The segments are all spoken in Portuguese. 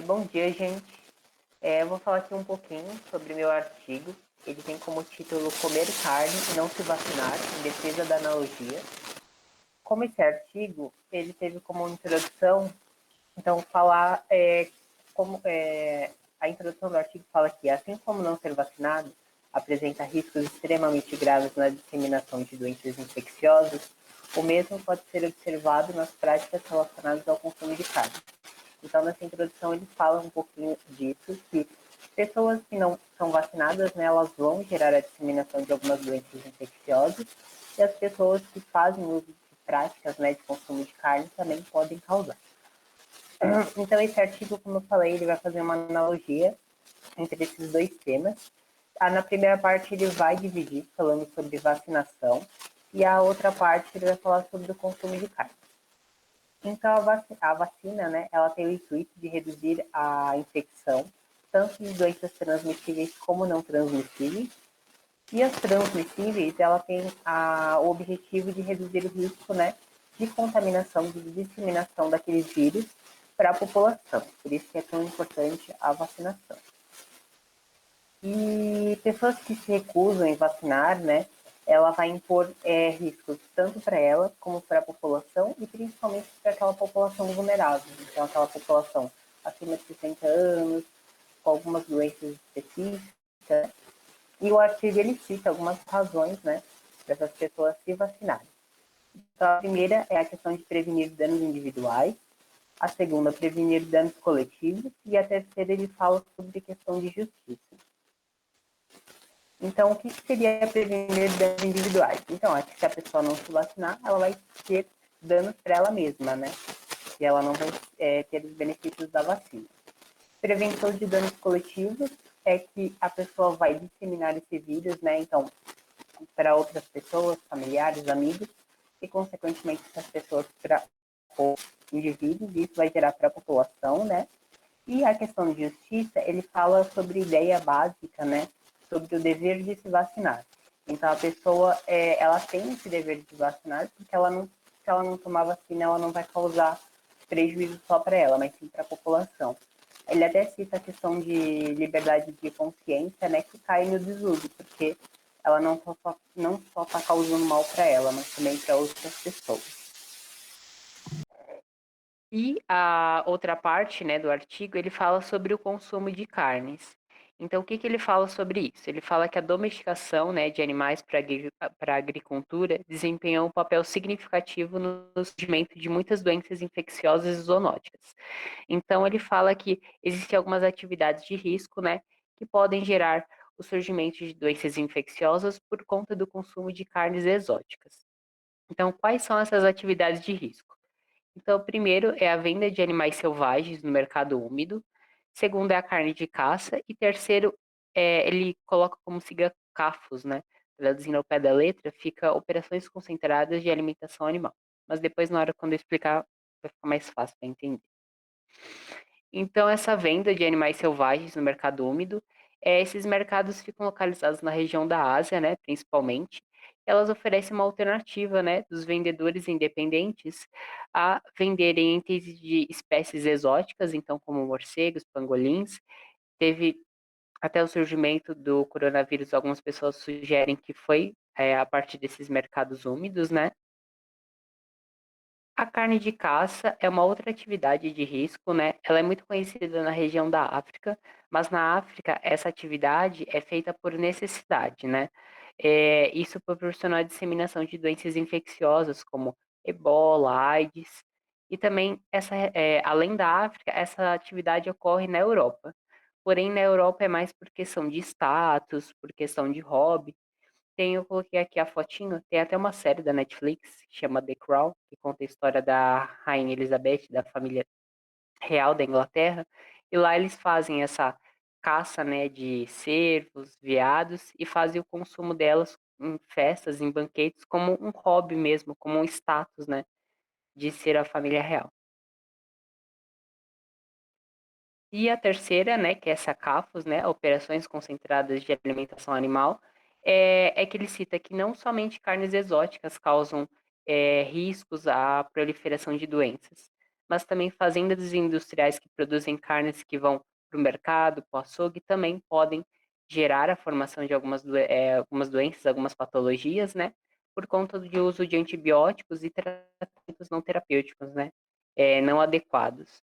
Bom dia, gente. Eu vou falar aqui um pouquinho sobre meu artigo. Ele tem como título Comer carne e não se vacinar, em defesa da analogia. Como esse artigo, ele teve como introdução, então, falar como a introdução do artigo fala que, assim como não ser vacinado apresenta riscos extremamente graves na disseminação de doenças infecciosas, o mesmo pode ser observado nas práticas relacionadas ao consumo de carne. Então, nessa introdução, ele fala um pouquinho disso, que pessoas que não são vacinadas, né, elas vão gerar a disseminação de algumas doenças infecciosas, e as pessoas que fazem uso de práticas, né, de consumo de carne também podem causar. Então, esse artigo, como eu falei, ele vai fazer uma analogia entre esses dois temas. Na primeira parte, ele vai dividir, falando sobre vacinação, e a outra parte, ele vai falar sobre o consumo de carne. Então, a vacina, né, ela tem o intuito de reduzir a infecção, tanto de doenças transmissíveis como não transmissíveis. E as transmissíveis, ela tem o objetivo de reduzir o risco, né, de contaminação, de disseminação daqueles vírus para a população. Por isso que é tão importante a vacinação. E pessoas que se recusam em vacinar, né, ela vai impor riscos tanto para ela como para a população e principalmente para aquela população vulnerável, então aquela população acima de 60 anos, com algumas doenças específicas. E o artigo ele cita algumas razões, né, para essas pessoas se vacinarem. Então, a primeira é a questão de prevenir danos individuais, a segunda, prevenir danos coletivos, e a terceira, ele fala sobre a questão de justiça. Então, o que seria prevenir danos individuais? Então, acho que se a pessoa não se vacinar, ela vai ter danos para ela mesma, né? E ela não vai ter os benefícios da vacina. Prevenção de danos coletivos é que a pessoa vai disseminar esse vírus, né? Então, para outras pessoas, familiares, amigos, e, consequentemente, essas pessoas para outros indivíduos, e isso vai gerar para a população, né? E a questão de justiça, ele fala sobre ideia básica, né? Sobre o dever de se vacinar. Então, a pessoa, ela tem esse dever de se vacinar, porque se ela não tomar vacina, ela não vai causar prejuízo só para ela, mas sim para a população. Ele até cita a questão de liberdade de consciência, né, que cai no desuso, porque ela não só está causando mal para ela, mas também para outras pessoas. E a outra parte, né, do artigo, ele fala sobre o consumo de carnes. Então, o que que ele fala sobre isso? Ele fala que a domesticação, né, de animais para a agricultura desempenhou um papel significativo no surgimento de muitas doenças infecciosas e zoonóticas. Então, ele fala que existem algumas atividades de risco, né, que podem gerar o surgimento de doenças infecciosas por conta do consumo de carnes exóticas. Então, quais são essas atividades de risco? Então, o primeiro é a venda de animais selvagens no mercado úmido. Segundo é a carne de caça. E terceiro, ele coloca como sigla CAFOS, né? Traduzindo ao pé da letra, fica operações concentradas de alimentação animal. Mas depois, na hora quando eu explicar, vai ficar mais fácil para entender. Então, essa venda de animais selvagens no mercado úmido, esses mercados ficam localizados na região da Ásia, né, principalmente. Elas oferecem uma alternativa, né, dos vendedores independentes a venderem itens de espécies exóticas, então como morcegos, pangolins. Teve até o surgimento do coronavírus, algumas pessoas sugerem que foi a partir desses mercados úmidos, né? A carne de caça é uma outra atividade de risco, né? Ela é muito conhecida na região da África, mas na África essa atividade é feita por necessidade, né? Isso proporciona a disseminação de doenças infecciosas como Ebola, AIDS, e também além da África, essa atividade ocorre na Europa. Porém, na Europa é mais por questão de status, por questão de hobby. Eu coloquei aqui a fotinho, tem até uma série da Netflix que chama The Crown, que conta a história da Rainha Elizabeth, da família real da Inglaterra, e lá eles fazem essa caça, né, de cervos, veados, e fazem o consumo delas em festas, em banquetes, como um hobby mesmo, como um status, né, de ser a família real. E a terceira, né, que é essa CAFOS, né, Operações Concentradas de Alimentação Animal, que ele cita que não somente carnes exóticas causam riscos à proliferação de doenças, mas também fazendas industriais que produzem carnes que vão para o mercado, para o açougue, também podem gerar a formação de algumas doenças, algumas patologias, né? Por conta do uso de antibióticos e tratamentos não terapêuticos, né? Não adequados.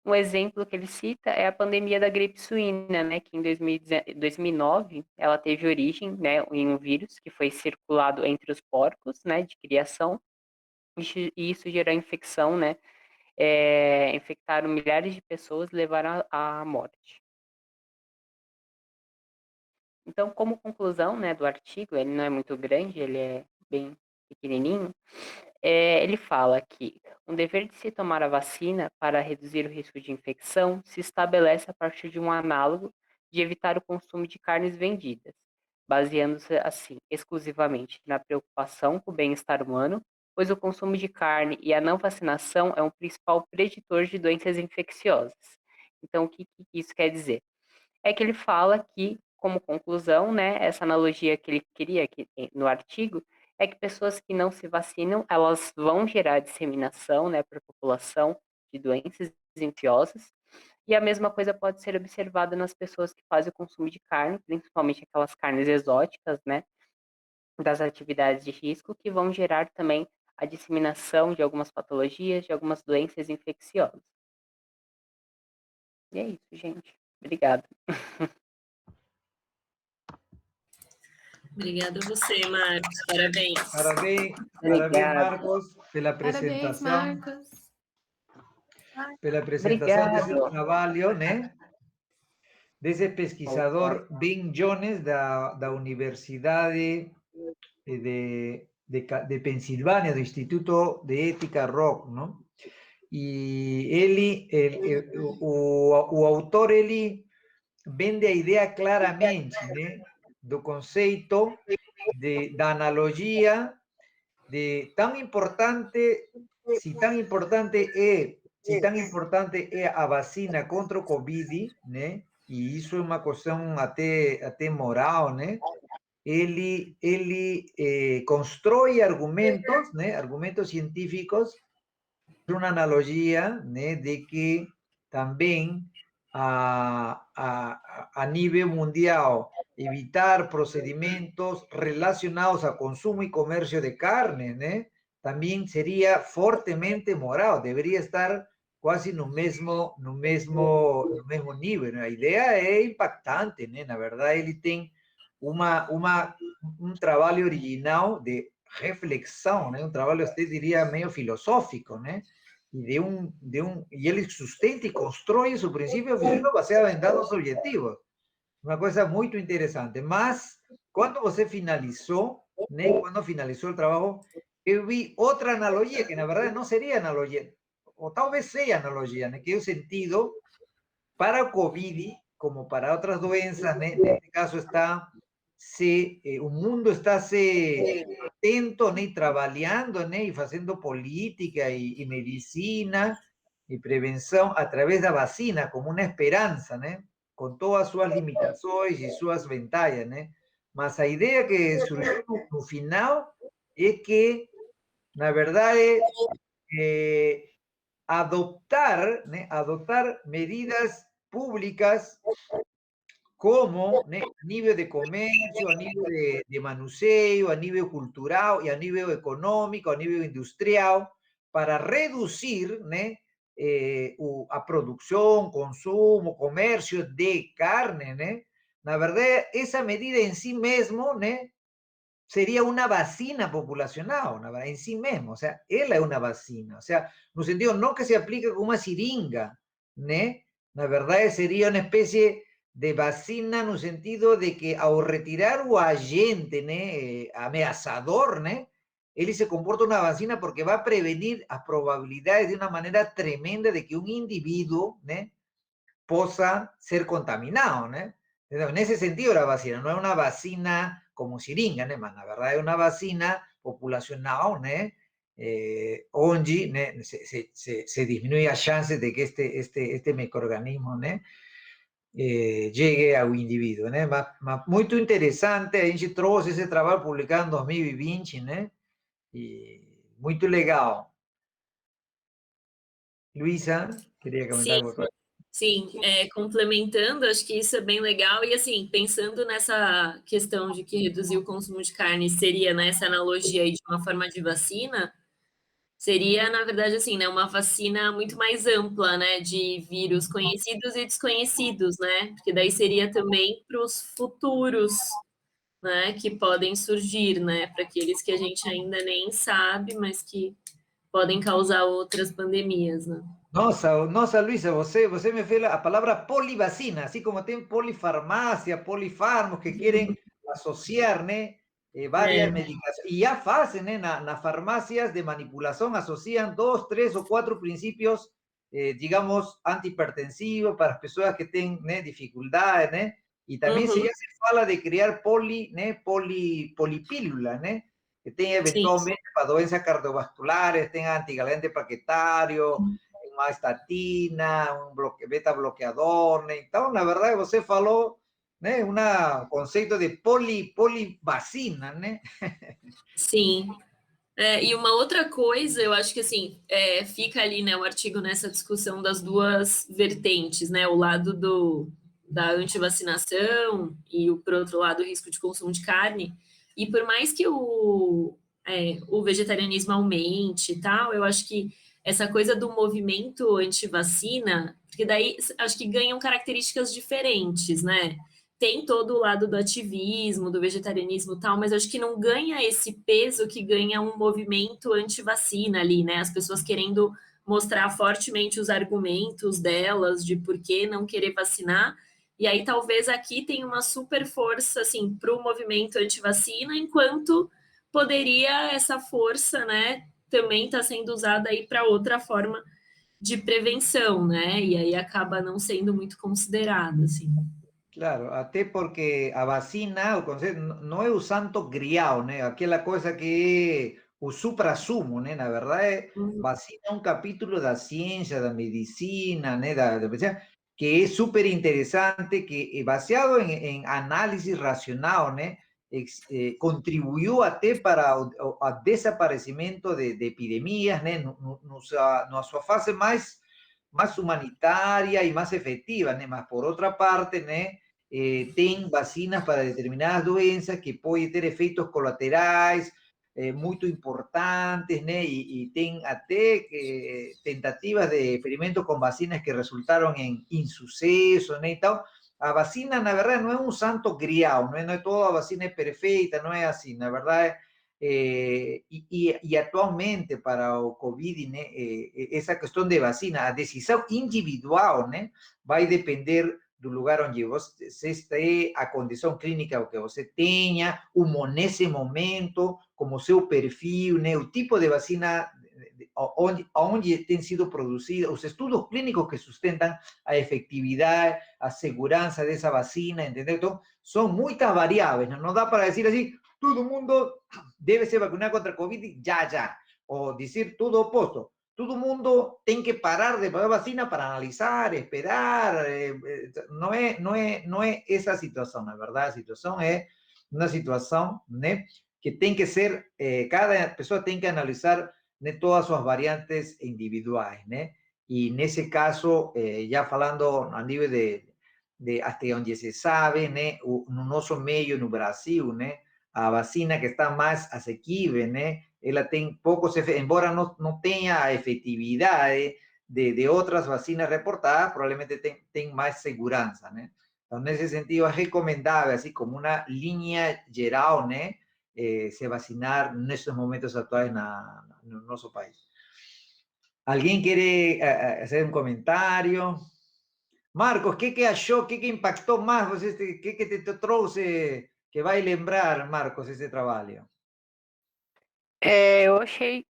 Um exemplo que ele cita é a pandemia da gripe suína, né, que em 2009 ela teve origem, né, em um vírus que foi circulado entre os porcos, né, de criação, e isso gerou infecção, né, infectaram milhares de pessoas e levaram à morte. Então, como conclusão, né, do artigo, ele não é muito grande, ele é bem pequenininho, ele fala que um dever de se tomar a vacina para reduzir o risco de infecção se estabelece a partir de um análogo de evitar o consumo de carnes vendidas, baseando-se, assim, exclusivamente na preocupação com o bem-estar humano, pois o consumo de carne e a não vacinação é um principal preditor de doenças infecciosas. Então, o que isso quer dizer? É que ele fala que, como conclusão, né, essa analogia que ele queria aqui no artigo, é que pessoas que não se vacinam, elas vão gerar disseminação, né, para a população de doenças infecciosas, e a mesma coisa pode ser observada nas pessoas que fazem o consumo de carne, principalmente aquelas carnes exóticas, né, das atividades de risco, que vão gerar também a disseminação de algumas patologias, de algumas doenças infecciosas. E é isso, gente. Obrigada. Obrigada a você, Marcos. Parabéns. Parabéns, Marcos, pela Parabéns, apresentação. Marcos. Pela apresentação desse Obrigado. trabalho, né? Desse pesquisador Ben Jones, da Universidade de Pensilvânia, do Instituto de Ética Rock, não? E o autor, ele vende a ideia claramente, né? Do conceito da analogia de tão importante, se tão importante é a vacina contra o Covid, né? E isso é uma questão até moral, né? Ele constrói argumentos, né? Argumentos científicos, uma analogia, né? De que também a nível mundial evitar procedimentos relacionados a consumo y comercio de carne, ¿no? También sería fuertemente moral, debería estar quase no mesmo nível. A ideia é impactante, né? Na verdade, ele tem um trabalho original de reflexão, né? Um trabalho, até diria, meio filosófico, né? Y él sustenta y construye su principio filosófico baseado en dados objetivos. Uma coisa muito interessante. Mas, quando você finalizou, né? Quando finalizou o trabalho, eu vi outra analogia, que na verdade não seria analogia, ou talvez seja analogia, né? Que é o sentido, para o Covid, como para outras doenças, né? Neste caso o mundo está se atento, né? Trabalhando, né? E fazendo política e medicina e prevenção através da vacina, como uma esperança, né? Com todas suas limitações e suas vantagens, né? Mas a ideia que surgiu no final é que, na verdade, adoptar medidas públicas como, né, a nível de comércio, a nível de manuseio, a nível cultural e a nível econômico, a nível industrial, para reduzir, né, a produção, consumo, comércio de carne, né? Na verdade, essa medida em si mesmo, né, sería una vacina populacional, en sí mismo, o sea, ella es una vacina, o sea, no sentido no que se aplique como una siringa, ¿no? La verdad sería una especie de vacina en un sentido de que al retirar o agente, ¿no? Ameazador, ¿no? Él se comporta una vacina porque va a prevenir las probabilidades de una manera tremenda de que un individuo, ¿no? Possa ser contaminado, ¿no? En ese sentido la vacina, no es una vacina como siringa, né? Mas na verdade é uma vacina populacional, né? Onde, né, se diminui a chance de que este microorganismo, né, chegue ao indivíduo, né? Mas muito interessante, a gente trouxe esse trabalho publicado em 2020, né? E muito legal. Luisa, quería comentar Sim, algo. sim, complementando, acho que isso é bem legal. E assim, pensando nessa questão de que reduzir o consumo de carne seria, né, essa analogia aí de uma forma de vacina, seria, na verdade, assim, né, uma vacina muito mais ampla, né, de vírus conhecidos e desconhecidos, né? Porque daí seria também para os futuros, né, que podem surgir, né, para aqueles que a gente ainda nem sabe, mas que podem causar outras pandemias, né? Nossa, Luisa, você me fez a palavra polivacina, así como tem polifarmacia, polifarmos que quieren asociar, ¿no? É, Varias medicaciones. Y ya hacen, ¿no? Las farmacias de manipulación asocian 2, 3 o 4 principios, digamos, antihipertensivos para las personas que tienen, ¿no? Dificultades, ¿no? Y también uhum, se habla de crear ¿no? Polipílulas, ¿no? Que tenga sim, eventualmente para doenças cardiovasculares, tenga anticoagulante plaquetario, uma estatina, beta bloqueador, né? Então, na verdade, você falou, né, um conceito de polivacina, né? sim. E uma outra coisa, eu acho que assim, fica ali, né, o artigo nessa discussão das duas vertentes, né? O lado da antivacinação e por outro lado, o risco de consumo de carne. E por mais que o vegetarianismo aumente e tal, eu acho que essa coisa do movimento antivacina, porque daí acho que ganham características diferentes, né? Tem todo o lado do ativismo, do vegetarianismo e tal, mas acho que não ganha esse peso que ganha um movimento anti-vacina ali, né? As pessoas querendo mostrar fortemente os argumentos delas de por que não querer vacinar. E aí talvez aqui tenha uma super força assim para o movimento anti-vacina, enquanto poderia essa força, né, também estar sendo usada aí para outra forma de prevenção, né? E aí acaba não sendo muito considerada, assim. Claro, até porque a vacina, o concepto, não é o santo grial, né? Aquela coisa que é o supra-sumo, né? Na verdade, vacina é um capítulo da ciência, da medicina, né? Que é super interessante, que é baseado em análise racional, né? Contribuiu até para o desaparecimento de epidemias, né? Na sua fase mais humanitária e mais efetiva, né? Mas, por outra parte, né? Tem vacinas para determinadas doenças que podem ter efeitos colaterais muito importantes, né? E tem até tentativas de experimentos com vacinas que resultaram em insucesso, né? Então, a vacina, na verdade, não é um santo grial, não é toda a vacina é perfeita, não é assim, na verdade. Atualmente para o COVID, né, essa questão de vacina, a decisão individual, né, vai depender do lugar onde você esteja, a condição clínica que você tenha, o nesse momento, como seu perfil, né, o tipo de vacina, onde tem sido produzida, os estudos clínicos que sustentam a efetividade, a segurança dessa vacina, entendeu? Então, são muitas variáveis, não dá para dizer assim, todo mundo debe ser vacunado contra COVID ya. O decir todo opuesto. Todo mundo tem que parar de poner vacina para analizar, esperar. No es esa situación, la verdad. La situación es una situación, ¿no? Que tiene que ser, cada persona tiene que analizar, ¿no? Todas sus variantes individuales, ¿no? Y en ese caso, ya hablando a nivel de hasta donde se sabe, ¿no? No nosso meio no Brasil, ¿no? A vacina que está mais asequível, né? Ela tem poucos efeitos, embora não tenha a efetividade de outras vacinas reportadas, provavelmente tem mais segurança, né? Então, nesse sentido, é recomendável, assim como uma linha geral, né? Se vacinar nesses momentos atuais no nosso país. Alguém quer fazer um comentário? Marcos, que achou? Que impactou mais você? Que te trouxe que vai lembrar, Marcos, esse trabalho?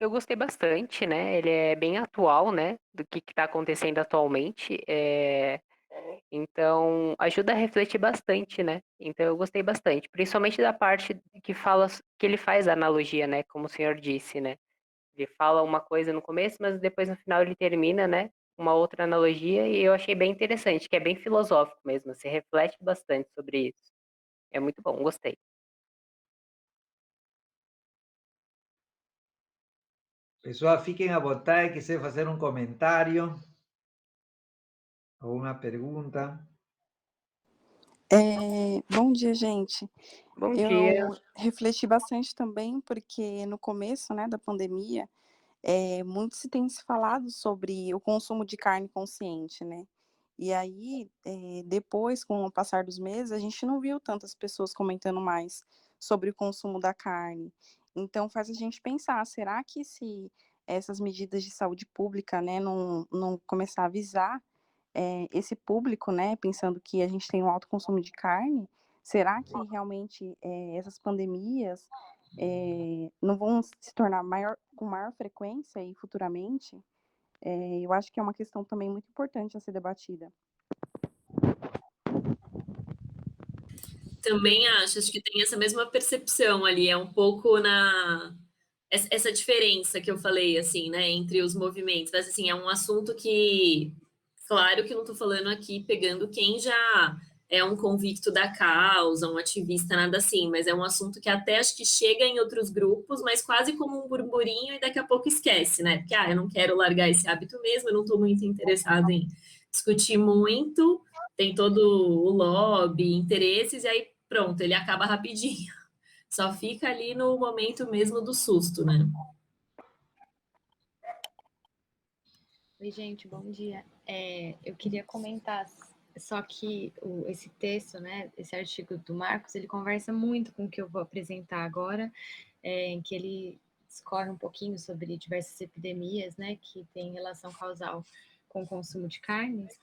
Eu gostei bastante, né? Ele é bem atual, né? Do que está acontecendo atualmente. Então, ajuda a refletir bastante, né? Então, eu gostei bastante, principalmente da parte que fala, que ele faz a analogia, né? Como o senhor disse, né? Ele fala uma coisa no começo, mas depois no final ele termina, né? Uma outra analogia, e eu achei bem interessante, que é bem filosófico mesmo. Você reflete bastante sobre isso. É muito bom, gostei. Pessoal, fiquem à vontade, quiser fazer um comentário, alguma pergunta. Bom dia, gente. Bom dia. Eu refleti bastante também, porque no começo, né, da pandemia, muito se tem se falado sobre o consumo de carne consciente, né? E aí, depois, com o passar dos meses, a gente não viu tantas pessoas comentando mais sobre o consumo da carne. Então, faz a gente pensar, será que se essas medidas de saúde pública, né, não começar a avisar esse público, né, pensando que a gente tem um alto consumo de carne, será que realmente essas pandemias não vão se tornar com maior frequência e futuramente? Eu acho que é uma questão também muito importante a ser debatida. Também acho que tem essa mesma percepção ali, é um pouco na essa diferença que eu falei, assim, né, entre os movimentos. Mas, assim, é um assunto que, claro que eu não estou falando aqui pegando quem já é um convicto da causa, um ativista, nada assim, mas é um assunto que até acho que chega em outros grupos, mas quase como um burburinho e daqui a pouco esquece, né? Porque, eu não quero largar esse hábito mesmo, eu não estou muito interessada em discutir muito, tem todo o lobby, interesses, e aí pronto, ele acaba rapidinho. Só fica ali no momento mesmo do susto, né? Oi, gente, bom dia. Eu queria comentar, só que esse texto, né, esse artigo do Marcos, ele conversa muito com o que eu vou apresentar agora, em que ele discorre um pouquinho sobre diversas epidemias, né, que têm relação causal com o consumo de carnes.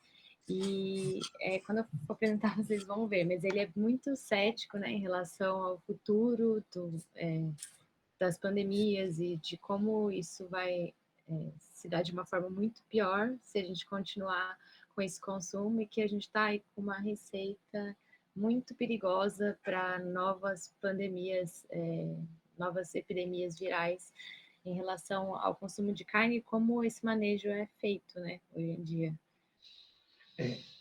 E quando eu for apresentar, vocês vão ver, mas ele é muito cético, né, em relação ao futuro das pandemias e de como isso vai se dar de uma forma muito pior se a gente continuar com esse consumo, e que a gente está aí com uma receita muito perigosa para novas pandemias, novas epidemias virais em relação ao consumo de carne e como esse manejo é feito, né, hoje em dia.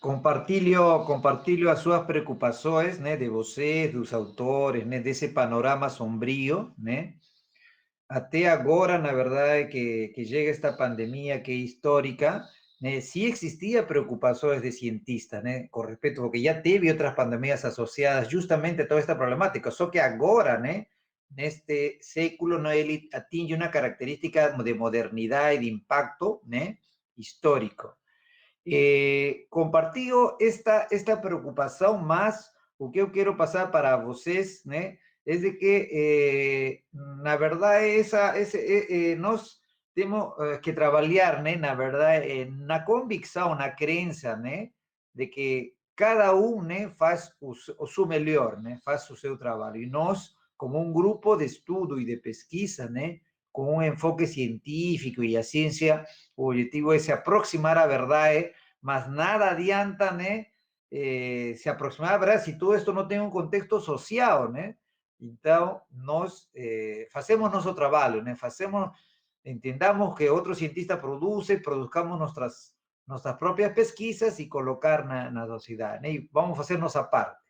Compartilho as suas preocupações, né, de vocês, dos autores, né, desse panorama sombrio, né? Até agora, na verdade, que llega esta pandemia que es histórica, né, sí existía preocupaciones de cientistas, né, con respecto, porque ya teve otras pandemias asociadas justamente a toda esta problemática, só que agora, né, neste século, no, ele atinge una característica de modernidad y de impacto, né, histórico. Compartilho esta preocupação, mas o que eu quero passar para vocês, né, é de que, na verdade, nós temos que trabalhar, né, na verdade, na convicção, na crença, né, de que cada um, né, faz o seu melhor, né, faz o seu trabalho. E nós, como um grupo de estudo e de pesquisa, né, com um enfoque científico e a ciência, o objetivo é se aproximar à verdade, mas nada adianta, né, se aproximar à verdade se todo esto não tem um contexto social, né? Então, nós fazemos nosso trabalho, né? Entendamos que outro cientista produzcamos nossas próprias pesquisas e colocar na sociedade, né? E vamos fazer nossa parte.